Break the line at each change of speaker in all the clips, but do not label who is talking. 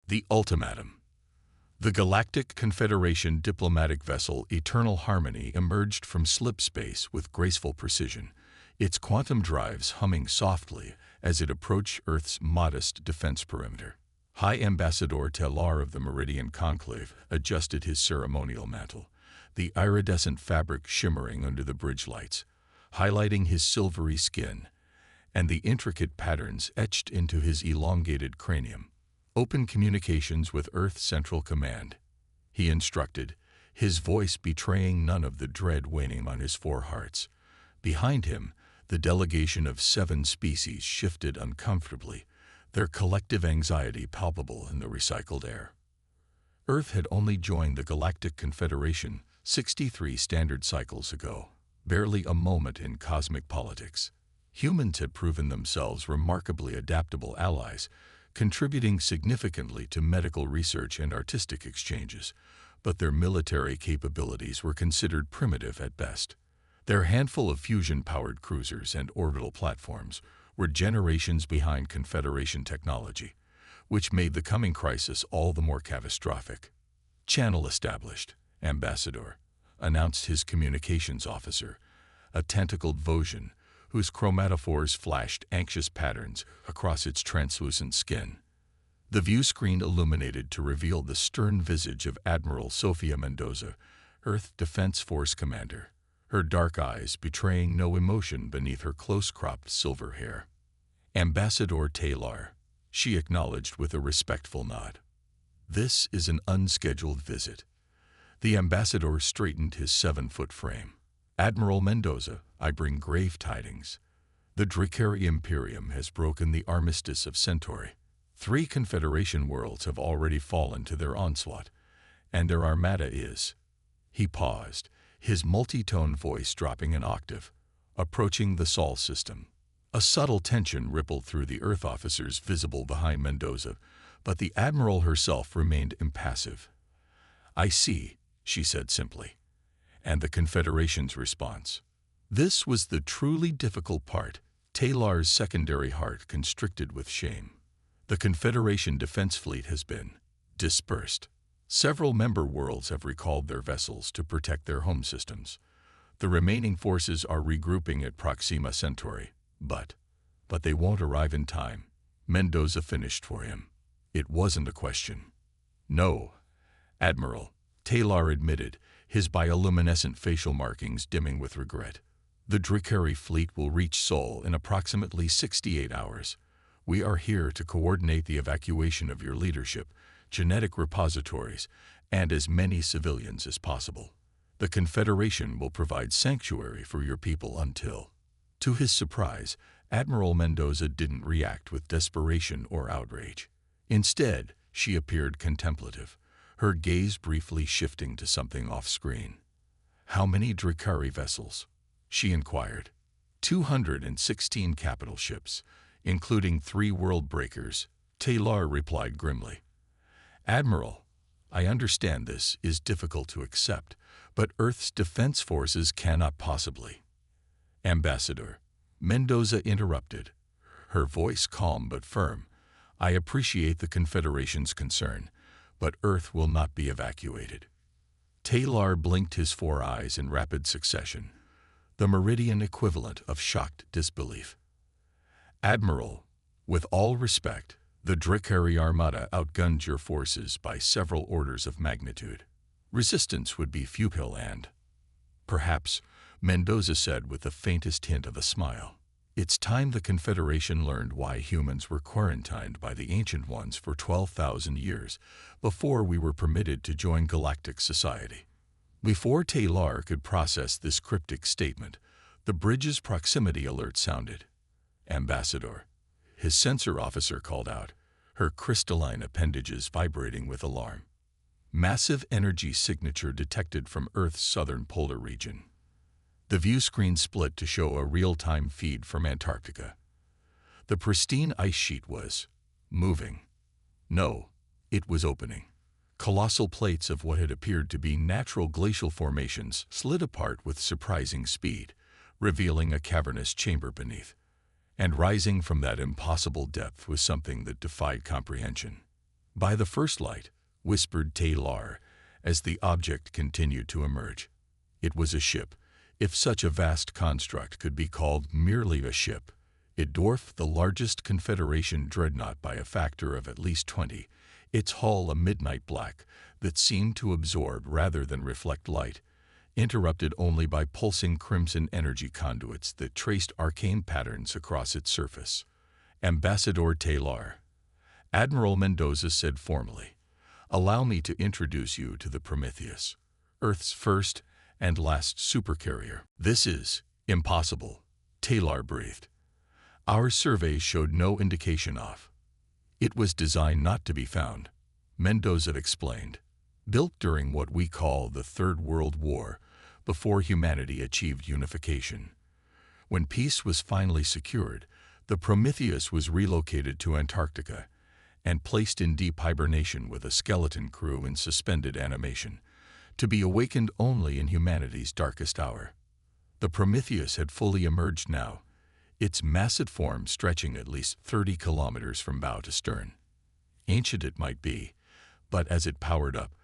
The ultimatum. The Galactic Confederation diplomatic vessel Eternal Harmony emerged from slip space with graceful precision, its quantum drives humming softly as it approached Earth's modest defense perimeter. High Ambassador Tellar of the Meridian Conclave adjusted his ceremonial mantle, the iridescent fabric shimmering under the bridge lights, highlighting his silvery skin, and the intricate patterns etched into his elongated cranium. Open communications with Earth Central Command, he instructed, his voice betraying none of the dread waning on his four hearts. Behind him, the delegation of 7 species shifted uncomfortably, their collective anxiety palpable in the recycled air. Earth had only joined the Galactic Confederation 63 standard cycles ago, barely a moment in cosmic politics. Humans had proven themselves remarkably adaptable allies, contributing significantly to medical research and artistic exchanges, but their military capabilities were considered primitive at best. Their handful of fusion-powered cruisers and orbital platforms were generations behind Confederation technology, which made the coming crisis all the more catastrophic. "Channel established, Ambassador," announced his communications officer, a tentacled Vosgian whose chromatophores flashed anxious patterns across its translucent skin. The view screen illuminated to reveal the stern visage of Admiral Sofia Mendoza, Earth Defense Force commander, her dark eyes betraying no emotion beneath her close-cropped silver hair. "Ambassador Tellar," she acknowledged with a respectful nod. "This is an unscheduled visit." The ambassador straightened his 7-foot frame. "Admiral Mendoza, I bring grave tidings. The Dracari Imperium has broken the armistice of Centauri. 3 Confederation worlds have already fallen to their onslaught, and their armada is—" He paused, his multi-tone voice dropping an octave, "approaching the Sol system." A subtle tension rippled through the Earth officers visible behind Mendoza, but the Admiral herself remained impassive. "I see," she said simply. And the Confederation's response. This was the truly difficult part, Tellar's secondary heart constricted with shame. The Confederation Defense Fleet has been dispersed. Several member worlds have recalled their vessels to protect their home systems. The remaining forces are regrouping at Proxima Centauri, but they won't arrive in time. Mendoza finished for him. It wasn't a question. "No, Admiral," Tellar admitted, his bioluminescent facial markings dimming with regret. "The Dracari fleet will reach Sol in approximately 68 hours. We are here to coordinate the evacuation of your leadership, genetic repositories, and as many civilians as possible. The Confederation will provide sanctuary for your people until—" To his surprise, Admiral Mendoza didn't react with desperation or outrage. Instead, she appeared contemplative, her gaze briefly shifting to something off-screen. "How many Dracari vessels?" she inquired. 216 capital ships, including 3 world breakers," Tellar replied grimly. "Admiral, I understand this is difficult to accept, but Earth's defense forces cannot possibly—" "Ambassador," Mendoza interrupted, her voice calm but firm, "I appreciate the Confederation's concern, but Earth will not be evacuated." Tellar blinked his 4 eyes in rapid succession, the Meridian equivalent of shocked disbelief. "Admiral, with all respect, the Dracari Armada outgunned your forces by several orders of magnitude. Resistance would be futile and—" "Perhaps," Mendoza said with the faintest hint of a smile. "It's time the Confederation learned why humans were quarantined by the Ancient Ones for 12,000 years before we were permitted to join galactic society." Before Tellar could process this cryptic statement, the bridge's proximity alert sounded. "Ambassador," his sensor officer called out, her crystalline appendages vibrating with alarm. "Massive energy signature detected from Earth's southern polar region." The view screen split to show a real-time feed from Antarctica. The pristine ice sheet was moving. No, it was opening. Colossal plates of what had appeared to be natural glacial formations slid apart with surprising speed, revealing a cavernous chamber beneath. And rising from that impossible depth was something that defied comprehension. "By the first light," whispered Taylor, as the object continued to emerge. It was a ship. If such a vast construct could be called merely a ship, it dwarfed the largest Confederation dreadnought by a factor of at least 20, its hull a midnight black that seemed to absorb rather than reflect light, interrupted only by pulsing crimson energy conduits that traced arcane patterns across its surface. "Ambassador Taylor," Admiral Mendoza said formally, "allow me to introduce you to the Prometheus, Earth's first and last supercarrier." "This is impossible," Taylor breathed. "Our surveys showed no indication of." "It was designed not to be found," Mendoza explained. "Built during what we call the Third World War, before humanity achieved unification. When peace was finally secured, the Prometheus was relocated to Antarctica and placed in deep hibernation with a skeleton crew in suspended animation, to be awakened only in humanity's darkest hour. The Prometheus had fully emerged now, its massive form stretching at least 30 kilometers from bow to stern. Ancient it might be, but as it powered up,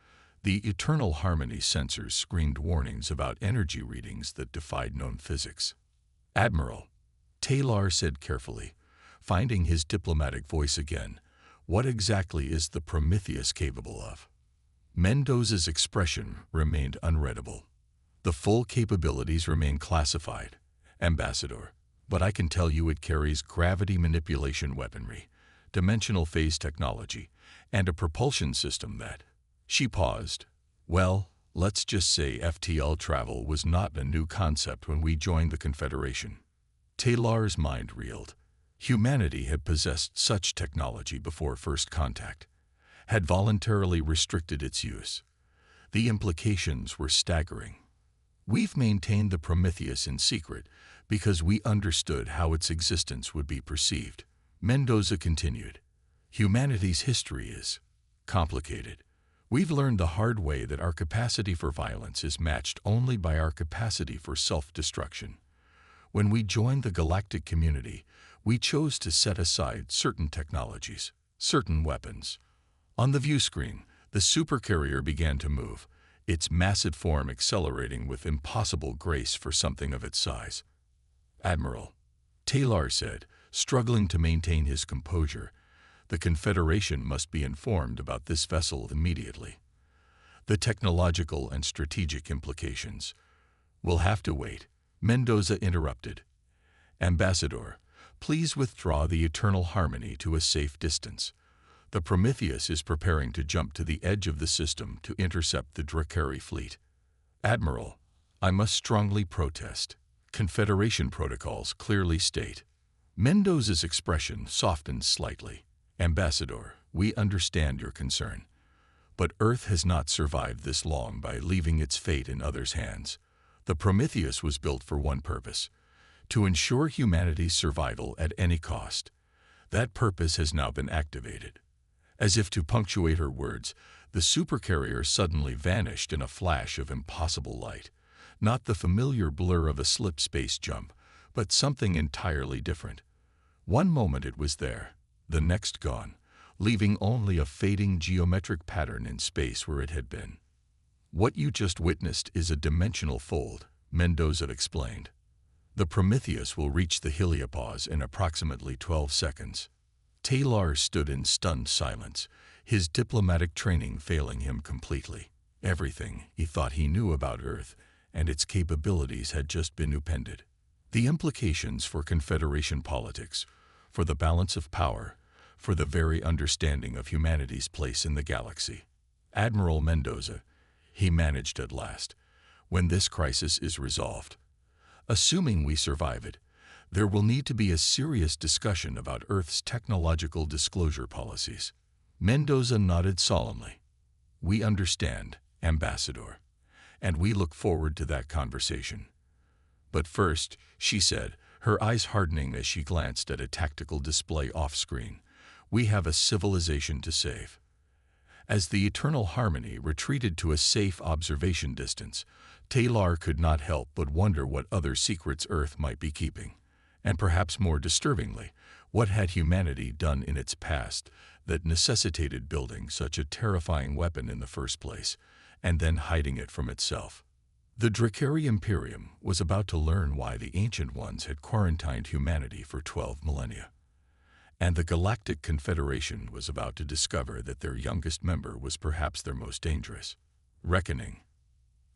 the Eternal Harmony sensors screamed warnings about energy readings that defied known physics. "Admiral," Taylor said carefully, finding his diplomatic voice again, "what exactly is the Prometheus capable of?" Mendoza's expression remained unreadable. "The full capabilities remain classified, Ambassador, but I can tell you it carries gravity manipulation weaponry, dimensional phase technology, and a propulsion system that—" She paused. "Well, let's just say FTL travel was not a new concept when we joined the Confederation." Taylor's mind reeled. Humanity had possessed such technology before first contact, had voluntarily restricted its use. The implications were staggering. "We've maintained the Prometheus in secret because we understood how its existence would be perceived," Mendoza continued. "Humanity's history is complicated. We've learned the hard way that our capacity for violence is matched only by our capacity for self-destruction. When we joined the galactic community, we chose to set aside certain technologies, certain weapons. On the view screen, the supercarrier began to move, its massive form accelerating with impossible grace for something of its size. "Admiral," Taylor said, struggling to maintain his composure, "the Confederation must be informed about this vessel immediately. The technological and strategic implications—" "Will have to wait," Mendoza interrupted. "Ambassador, please withdraw the Eternal Harmony to a safe distance. The Prometheus is preparing to jump to the edge of the system to intercept the Drakari fleet." "Admiral, I must strongly protest. Confederation protocols clearly state." Mendoza's expression softened slightly. "Ambassador, we understand your concern. But Earth has not survived this long by leaving its fate in others' hands. The Prometheus was built for one purpose: to ensure humanity's survival at any cost. That purpose has now been activated." As if to punctuate her words, the supercarrier suddenly vanished in a flash of impossible light. Not the familiar blur of a slip space jump, but something entirely different. One moment it was there, the next gone, leaving only a fading geometric pattern in space where it had been. "What you just witnessed is a dimensional fold," Mendoza explained. "The Prometheus will reach the heliopause in approximately 12 seconds. Taylor stood in stunned silence, his diplomatic training failing him completely. Everything he thought he knew about Earth and its capabilities had just been upended. The implications for Confederation politics, for the balance of power, for the very understanding of humanity's place in the galaxy. "Admiral Mendoza," he managed at last, "when this crisis is resolved, assuming we survive it, there will need to be a serious discussion about Earth's technological disclosure policies." Mendoza nodded solemnly. "We understand, Ambassador, and we look forward to that conversation. But first," she said, her eyes hardening as she glanced at a tactical display off-screen, "we have a civilization to save." As the Eternal Harmony retreated to a safe observation distance, Taylor could not help but wonder what other secrets Earth might be keeping. And perhaps more disturbingly, What had humanity done in its past that necessitated building such a terrifying weapon in the first place, and then hiding it from itself? The Dracari Imperium was about to learn why the Ancient Ones had quarantined humanity for 12 millennia. And the Galactic Confederation was about to discover that their youngest member was perhaps their most dangerous. Reckoning.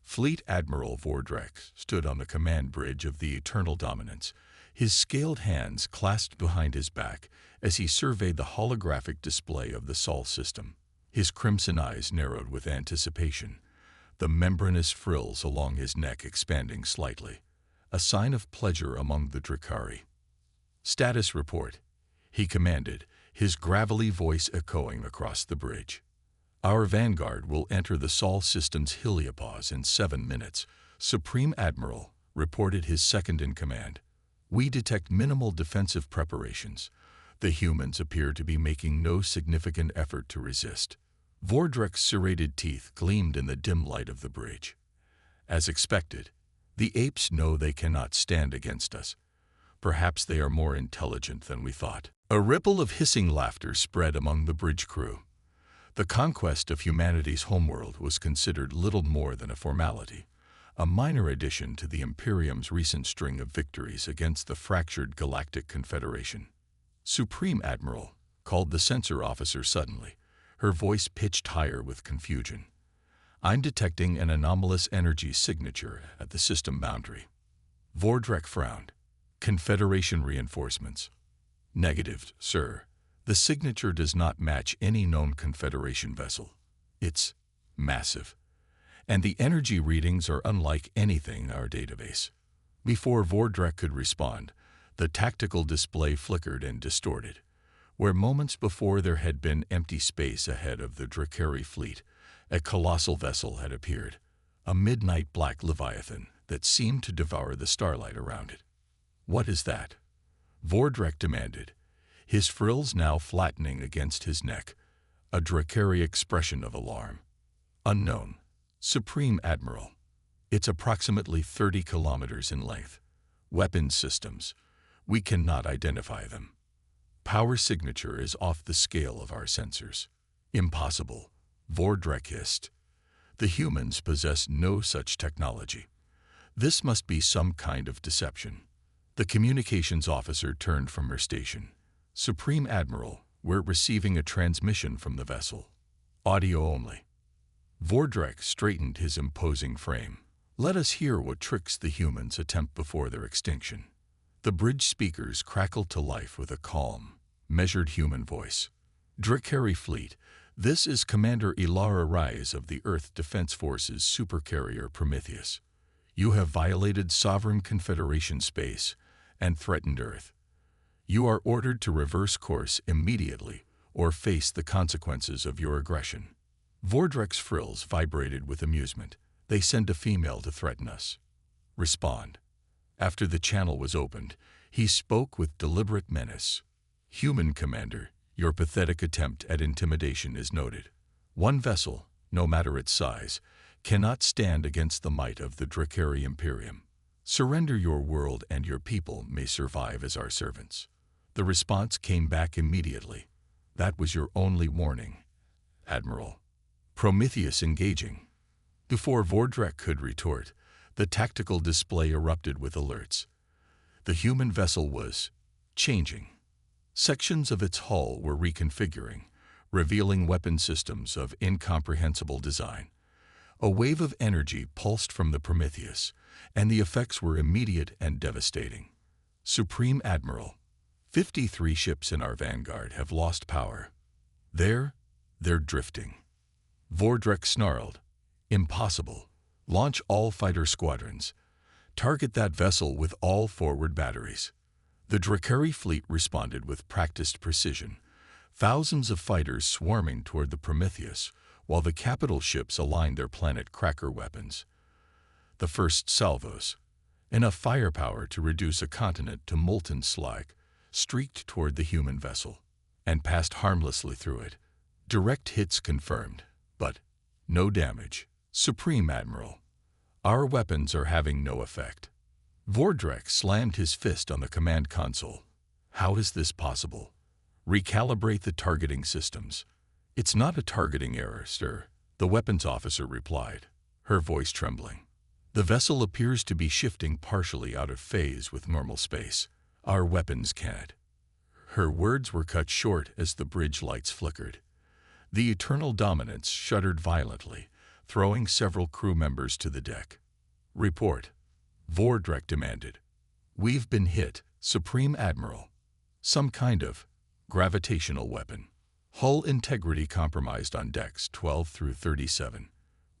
Fleet Admiral Vordrex stood on the command bridge of the Eternal Dominance, his scaled hands clasped behind his back as he surveyed the holographic display of the Sol system. His crimson eyes narrowed with anticipation, the membranous frills along his neck expanding slightly, a sign of pleasure among the Dracari. "Status report," he commanded, his gravelly voice echoing across the bridge. "Our vanguard will enter the Sol system's heliopause in 7 minutes," Supreme Admiral reported his second-in-command. "We detect minimal defensive preparations. The humans appear to be making no significant effort to resist." Vordrek's serrated teeth gleamed in the dim light of the bridge. "As expected, the apes know they cannot stand against us. Perhaps they are more intelligent than we thought." A ripple of hissing laughter spread among the bridge crew. The conquest of humanity's homeworld was considered little more than a formality, a minor addition to the Imperium's recent string of victories against the fractured Galactic Confederation. "Supreme Admiral," called the censor officer suddenly, her voice pitched higher with confusion. "I'm detecting an anomalous energy signature at the system boundary." Vordrek frowned. "Confederation reinforcements?" "Negative, sir. The signature does not match any known Confederation vessel. It's massive. And the energy readings are unlike anything in our database." Before Vordrek could respond, the tactical display flickered and distorted. Where moments before there had been empty space ahead of the Dracari fleet, a colossal vessel had appeared, a midnight black leviathan that seemed to devour the starlight around it. "What is that?" Vordrek demanded, his frills now flattening against his neck, a Dracari expression of alarm. "Unknown, Supreme Admiral. It's approximately 30 kilometers in length. Weapons systems. We cannot identify them. Power signature is off the scale of our sensors." "Impossible," Vordrek hissed. "The humans possess no such technology. This must be some kind of deception." The communications officer turned from her station. "Supreme Admiral, we're receiving a transmission from the vessel. Audio only." Vordrek straightened his imposing frame. "Let us hear what tricks the humans attempt before their extinction." The bridge speakers crackled to life with a calm, measured human voice. "Dracari Fleet, this is Commander Ilara Rise of the Earth Defense Force's Supercarrier Prometheus. You have violated Sovereign Confederation space and threatened Earth. You are ordered to reverse course immediately or face the consequences of your aggression." Vordrek's frills vibrated with amusement. "They send a female to threaten us. Respond." After the channel was opened, he spoke with deliberate menace. "Human Commander, your pathetic attempt at intimidation is noted. One vessel, no matter its size, cannot stand against the might of the Dracari Imperium. Surrender your world and your people may survive as our servants." The response came back immediately. "That was your only warning, Admiral." Prometheus engaging. Before Vordrek could retort, the tactical display erupted with alerts. The human vessel was changing. Sections of its hull were reconfiguring, revealing weapon systems of incomprehensible design. A wave of energy pulsed from the Prometheus, and the effects were immediate and devastating. "Supreme Admiral, 53 ships in our vanguard have lost power. They're drifting." Vordrek snarled. "Impossible. Launch all fighter squadrons. Target that vessel with all forward batteries." The Dracari fleet responded with practiced precision, thousands of fighters swarming toward the Prometheus, while the capital ships aligned their planet cracker weapons. The first salvos, enough firepower to reduce a continent to molten slag, streaked toward the human vessel, and passed harmlessly through it. Direct hits confirmed, but no damage. "Supreme Admiral, our weapons are having no effect." Vordrek slammed his fist on the command console. How is this possible? Recalibrate the targeting systems. It's not a targeting error, sir, the weapons officer replied, her voice trembling. The vessel appears to be shifting partially out of phase with normal space. Our weapons can't. Her words were cut short as the bridge lights flickered. The eternal dominance shuddered violently, throwing several crew members to the deck. Report, Vordrek demanded. We've been hit, Supreme Admiral. Some kind of gravitational weapon. Hull integrity compromised on decks 12 through 37.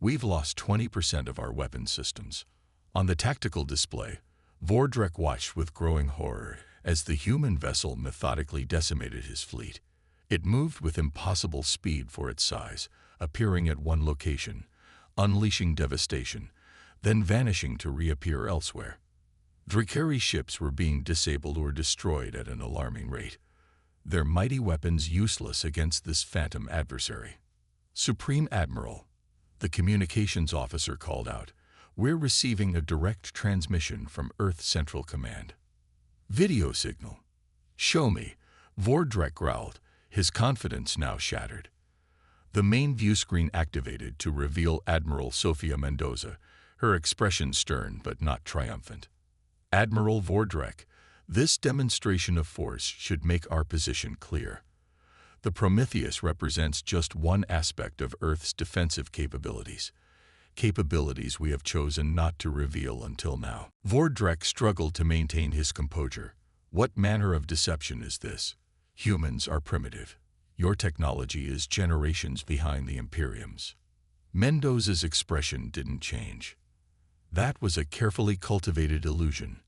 We've lost 20% of our weapon systems. On the tactical display, Vordrek watched with growing horror as the human vessel methodically decimated his fleet. It moved with impossible speed for its size, appearing at one location, unleashing devastation, then vanishing to reappear elsewhere. Drakari ships were being disabled or destroyed at an alarming rate, their mighty weapons useless against this phantom adversary. Supreme Admiral, the communications officer called out, we're receiving a direct transmission from Earth Central Command. Video signal. Show me, Vordrek growled, his confidence now shattered. The main view screen activated to reveal Admiral Sofia Mendoza, her expression stern but not triumphant. Admiral Vordrek, this demonstration of force should make our position clear. The Prometheus represents just one aspect of Earth's defensive capabilities we have chosen not to reveal until now. Vordrek struggled to maintain his composure. What manner of deception is this? Humans are primitive. Your technology is generations behind the Imperium's. Mendoza's expression didn't change. That was a carefully cultivated illusion.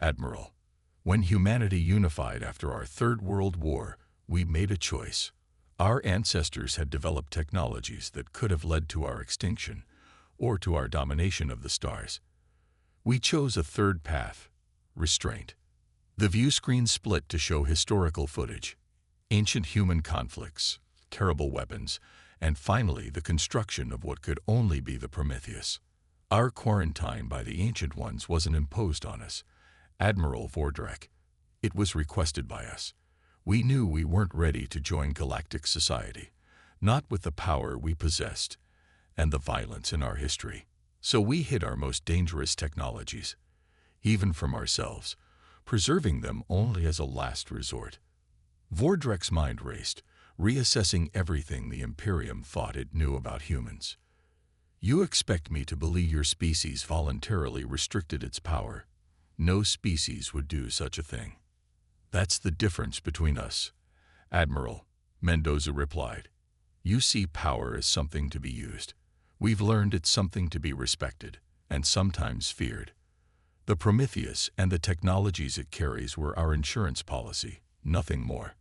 Admiral, when humanity unified after our Third World War, we made a choice. Our ancestors had developed technologies that could have led to our extinction, or to our domination of the stars. We chose a third path, restraint. The view screen split to show historical footage, ancient human conflicts, terrible weapons, and finally the construction of what could only be the Prometheus. Our quarantine by the Ancient Ones wasn't imposed on us, Admiral Vordrek. It was requested by us. We knew we weren't ready to join galactic society, not with the power we possessed and the violence in our history. So we hid our most dangerous technologies, even from ourselves, preserving them only as a last resort. Vordrek's mind raced, reassessing everything the Imperium thought it knew about humans. You expect me to believe your species voluntarily restricted its power? No species would do such a thing. That's the difference between us, Admiral, Mendoza replied. You see power as something to be used. We've learned it's something to be respected, and sometimes feared. The Prometheus and the technologies it carries were our insurance policy, nothing more.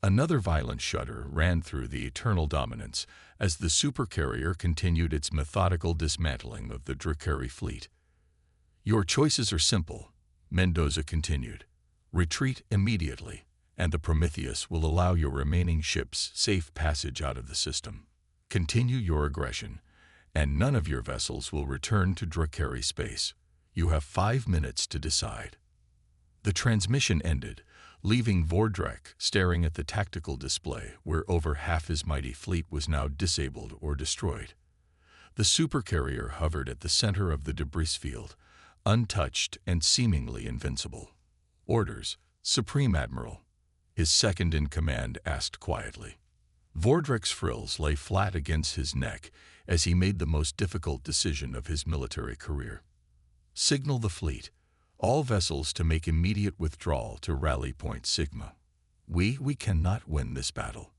Another violent shudder ran through the eternal dominance as the supercarrier continued its methodical dismantling of the Drakari fleet. Your choices are simple, Mendoza continued. Retreat immediately, and the Prometheus will allow your remaining ships safe passage out of the system. Continue your aggression, and none of your vessels will return to Drakari space. You have 5 minutes to decide. The transmission ended, leaving Vordrek staring at the tactical display where over half his mighty fleet was now disabled or destroyed. The supercarrier hovered at the center of the debris field, untouched and seemingly invincible. Orders, Supreme Admiral, his second-in-command asked quietly. Vordrek's frills lay flat against his neck as he made the most difficult decision of his military career. Signal the fleet, all vessels to make immediate withdrawal to Rally Point Sigma. We cannot win this battle.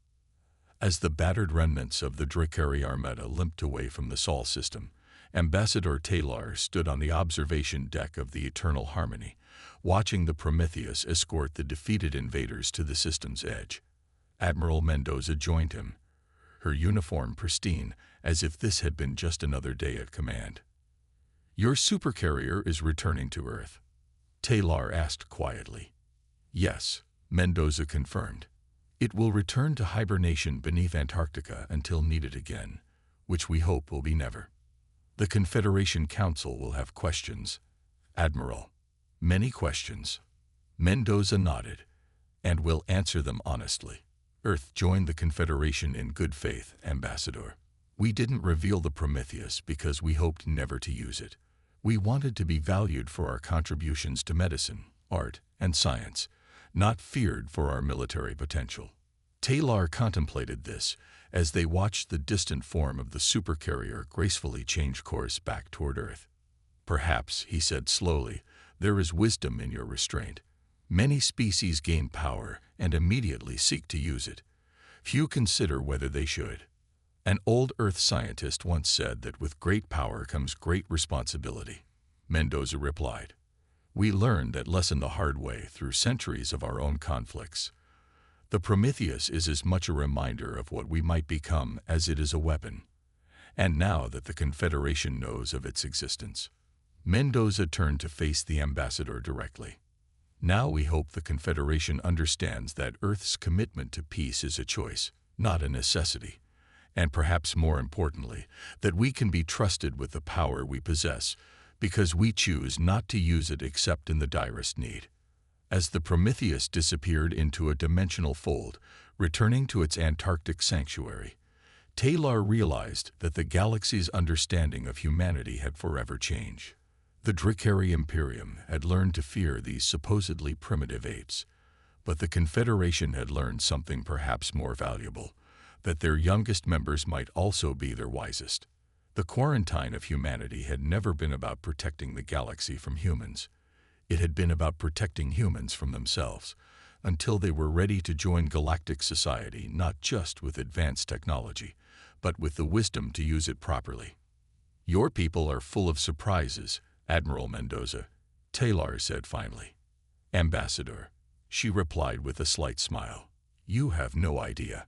As the battered remnants of the Drakari Armada limped away from the Sol system, Ambassador Taylor stood on the observation deck of the Eternal Harmony, watching the Prometheus escort the defeated invaders to the system's edge. Admiral Mendoza joined him, her uniform pristine, as if this had been just another day at command. Your supercarrier is returning to Earth, Taylor asked quietly. Yes, Mendoza confirmed. It will return to hibernation beneath Antarctica until needed again, which we hope will be never. The Confederation Council will have questions, Admiral. Many questions. Mendoza nodded. and will answer them honestly. Earth joined the Confederation in good faith, Ambassador. We didn't reveal the Prometheus because we hoped never to use it. We wanted to be valued for our contributions to medicine, art, and science, not feared for our military potential. Taylor contemplated this as they watched the distant form of the supercarrier gracefully change course back toward Earth. Perhaps, he said slowly, there is wisdom in your restraint. Many species gain power and immediately seek to use it. Few consider whether they should. An old Earth scientist once said that with great power comes great responsibility. Mendoza replied, "We learned that lesson the hard way through centuries of our own conflicts. The Prometheus is as much a reminder of what we might become as it is a weapon. And now that the Confederation knows of its existence." Mendoza turned to face the ambassador directly. "Now we hope the Confederation understands that Earth's commitment to peace is a choice, not a necessity. And perhaps more importantly, that we can be trusted with the power we possess, because we choose not to use it except in the direst need." As the Prometheus disappeared into a dimensional fold, returning to its Antarctic sanctuary, Taylor realized that the galaxy's understanding of humanity had forever changed. The Dracari Imperium had learned to fear these supposedly primitive apes, but the Confederation had learned something perhaps more valuable, that their youngest members might also be their wisest. The quarantine of humanity had never been about protecting the galaxy from humans. It had been about protecting humans from themselves, until they were ready to join galactic society not just with advanced technology, but with the wisdom to use it properly. "Your people are full of surprises, Admiral Mendoza," Taylor said finally. "Ambassador," she replied with a slight smile, "you have no idea.